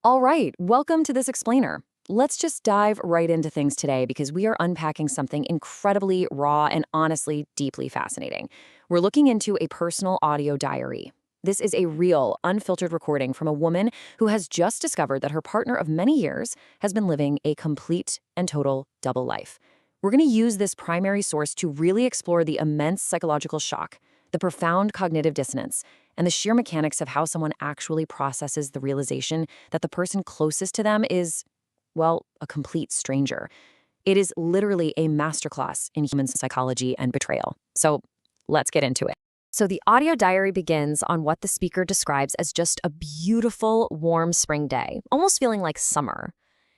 All right, welcome to This Explainer. Let's just dive right into things today because we are unpacking something incredibly raw and honestly deeply fascinating. We're looking into a personal audio diary. This is a real, unfiltered recording from a woman who has just discovered that her partner of many years has been living a complete and total double life. We're going to use this primary source to really explore the immense psychological shock, the profound cognitive dissonance, and the sheer mechanics of how someone actually processes the realization that the person closest to them is, well, a complete stranger. It is literally a masterclass in human psychology and betrayal. So let's get into it. So the audio diary begins on what the speaker describes as just a beautiful, warm spring day, almost feeling like summer.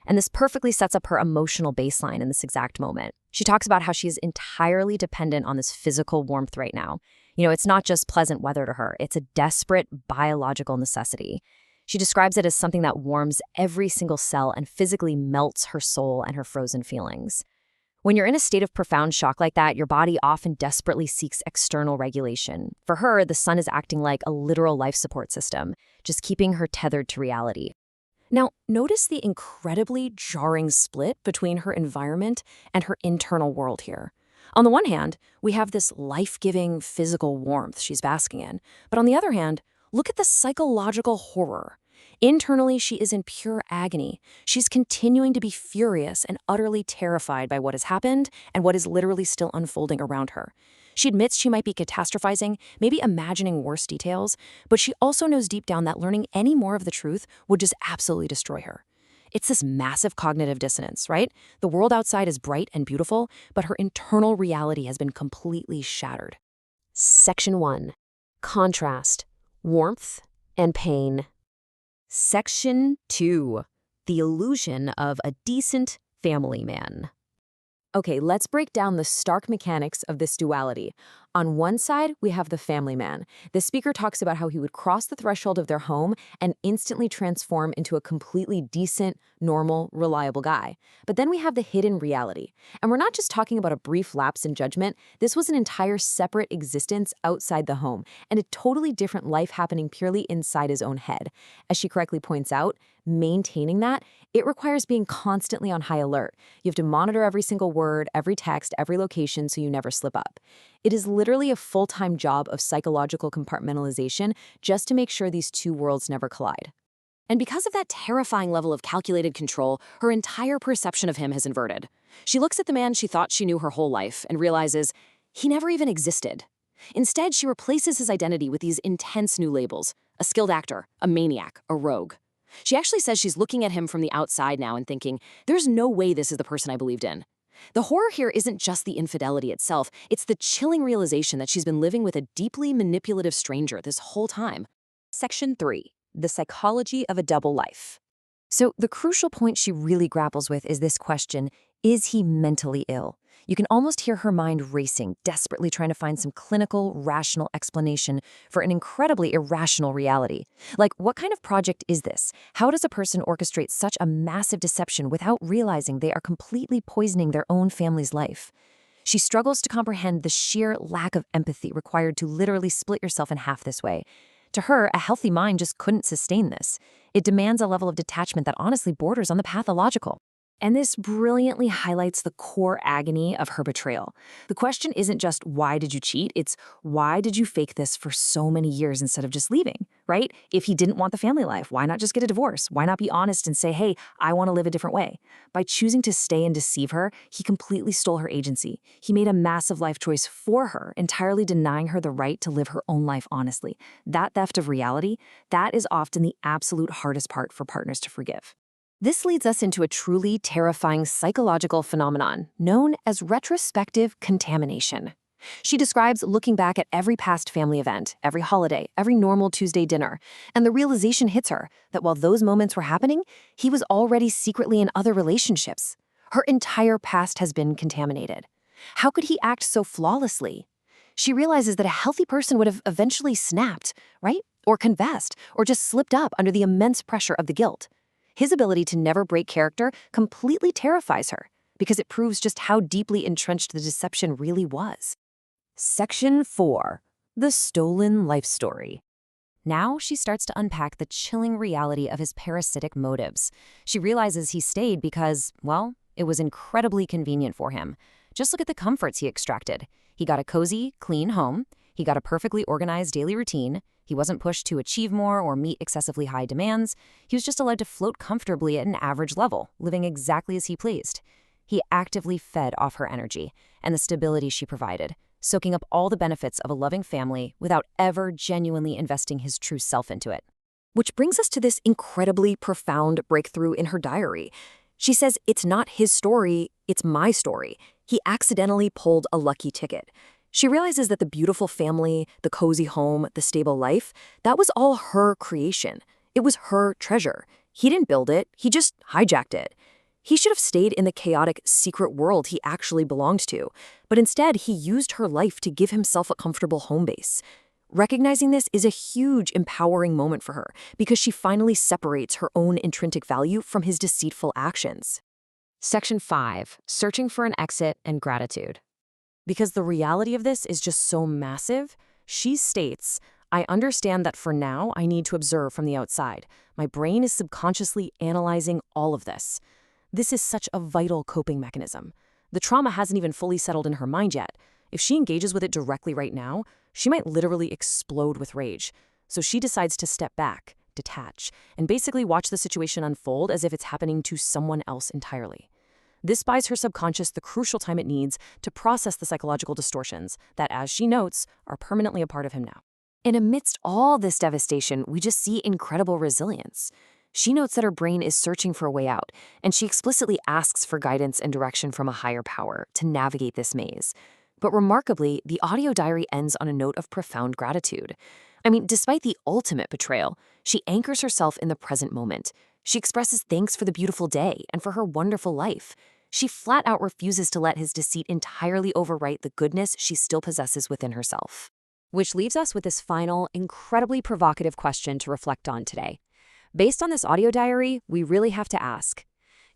And this perfectly sets up her emotional baseline in this exact moment. She talks about how she is entirely dependent on this physical warmth right now. It's not just pleasant weather to her, it's a desperate biological necessity. She describes it as something that warms every single cell and physically melts her soul and her frozen feelings. When you're in a state of profound shock like that, your body often desperately seeks external regulation. For her, the sun is acting like a literal life support system, just keeping her tethered to reality. Now, notice the incredibly jarring split between her environment and her internal world here. On the one hand, we have this life-giving physical warmth she's basking in. But on the other hand, look at the psychological horror. Internally, she is in pure agony. She's continuing to be furious and utterly terrified by what has happened and what is literally still unfolding around her. She admits she might be catastrophizing, maybe imagining worse details, but she also knows deep down that learning any more of the truth would just absolutely destroy her. It's this massive cognitive dissonance, right? The world outside is bright and beautiful, but her internal reality has been completely shattered. Section 1. Contrast, warmth, and pain. Section 2. The illusion of a decent family man. Okay, let's break down the stark mechanics of this duality. On one side, we have the family man. The speaker talks about how he would cross the threshold of their home and instantly transform into a completely decent, normal, reliable guy. But then we have the hidden reality. And we're not just talking about a brief lapse in judgment. This was an entire separate existence outside the home, and a totally different life happening purely inside his own head. As she correctly points out, maintaining that, it requires being constantly on high alert. You have to monitor every single word, every text, every location so you never slip up. It is literally a full-time job of psychological compartmentalization just to make sure these two worlds never collide. And because of that terrifying level of calculated control, her entire perception of him has inverted. She looks at the man she thought she knew her whole life and realizes he never even existed. Instead, she replaces his identity with these intense new labels: a skilled actor, a maniac, a rogue. She actually says she's looking at him from the outside now and thinking, there's no way this is the person I believed in. The horror here isn't just the infidelity itself, it's the chilling realization that she's been living with a deeply manipulative stranger this whole time. Section 3. The psychology of a double life. So the crucial point she really grapples with is this question: is he mentally ill? You can almost hear her mind racing, desperately trying to find some clinical, rational explanation for an incredibly irrational reality. Like, what kind of project is this? How does a person orchestrate such a massive deception without realizing they are completely poisoning their own family's life? She struggles to comprehend the sheer lack of empathy required to literally split yourself in half this way. To her, a healthy mind just couldn't sustain this. It demands a level of detachment that honestly borders on the pathological. And this brilliantly highlights the core agony of her betrayal. The question isn't just, why did you cheat? It's, why did you fake this for so many years instead of just leaving, right? If he didn't want the family life, why not just get a divorce? Why not be honest and say, hey, I want to live a different way? By choosing to stay and deceive her, he completely stole her agency. He made a massive life choice for her, entirely denying her the right to live her own life honestly. That theft of reality, that is often the absolute hardest part for partners to forgive. This leads us into a truly terrifying psychological phenomenon known as retrospective contamination. She describes looking back at every past family event, every holiday, every normal Tuesday dinner, and the realization hits her that while those moments were happening, he was already secretly in other relationships. Her entire past has been contaminated. How could he act so flawlessly? She realizes that a healthy person would have eventually snapped, right? Or confessed, or just slipped up under the immense pressure of the guilt. His ability to never break character completely terrifies her because it proves just how deeply entrenched the deception really was. Section 4. The stolen life story. Now she starts to unpack the chilling reality of his parasitic motives. She realizes he stayed because, well, it was incredibly convenient for him. Just look at the comforts he extracted. He got a cozy, clean home. He got a perfectly organized daily routine. He wasn't pushed to achieve more or meet excessively high demands. He was just allowed to float comfortably at an average level, living exactly as he pleased. He actively fed off her energy and the stability she provided, soaking up all the benefits of a loving family without ever genuinely investing his true self into it. Which brings us to this incredibly profound breakthrough in her diary. She says it's not his story, it's my story. He accidentally pulled a lucky ticket. She realizes that the beautiful family, the cozy home, the stable life, that was all her creation. It was her treasure. He didn't build it, he just hijacked it. He should have stayed in the chaotic, secret world he actually belonged to, but instead he used her life to give himself a comfortable home base. Recognizing this is a huge, empowering moment for her because she finally separates her own intrinsic value from his deceitful actions. Section 5. Searching for an exit and gratitude. Because the reality of this is just so massive, she states, I understand that for now I need to observe from the outside. My brain is subconsciously analyzing all of this. This is such a vital coping mechanism. The trauma hasn't even fully settled in her mind yet. If she engages with it directly right now, she might literally explode with rage. So she decides to step back, detach, and basically watch the situation unfold as if it's happening to someone else entirely. This buys her subconscious the crucial time it needs to process the psychological distortions that, as she notes, are permanently a part of him now. And amidst all this devastation, we just see incredible resilience. She notes that her brain is searching for a way out, and she explicitly asks for guidance and direction from a higher power to navigate this maze. But remarkably, the audio diary ends on a note of profound gratitude. I mean, despite the ultimate betrayal, she anchors herself in the present moment. She expresses thanks for the beautiful day and for her wonderful life. She flat out refuses to let his deceit entirely overwrite the goodness she still possesses within herself. Which leaves us with this final, incredibly provocative question to reflect on today. Based on this audio diary, we really have to ask,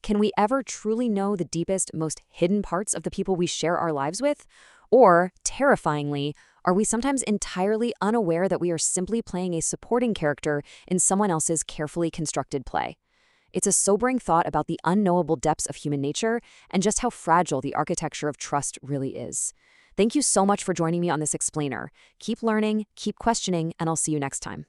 can we ever truly know the deepest, most hidden parts of the people we share our lives with? Or, terrifyingly, are we sometimes entirely unaware that we are simply playing a supporting character in someone else's carefully constructed play? It's a sobering thought about the unknowable depths of human nature and just how fragile the architecture of trust really is. Thank you so much for joining me on this explainer. Keep learning, keep questioning, and I'll see you next time.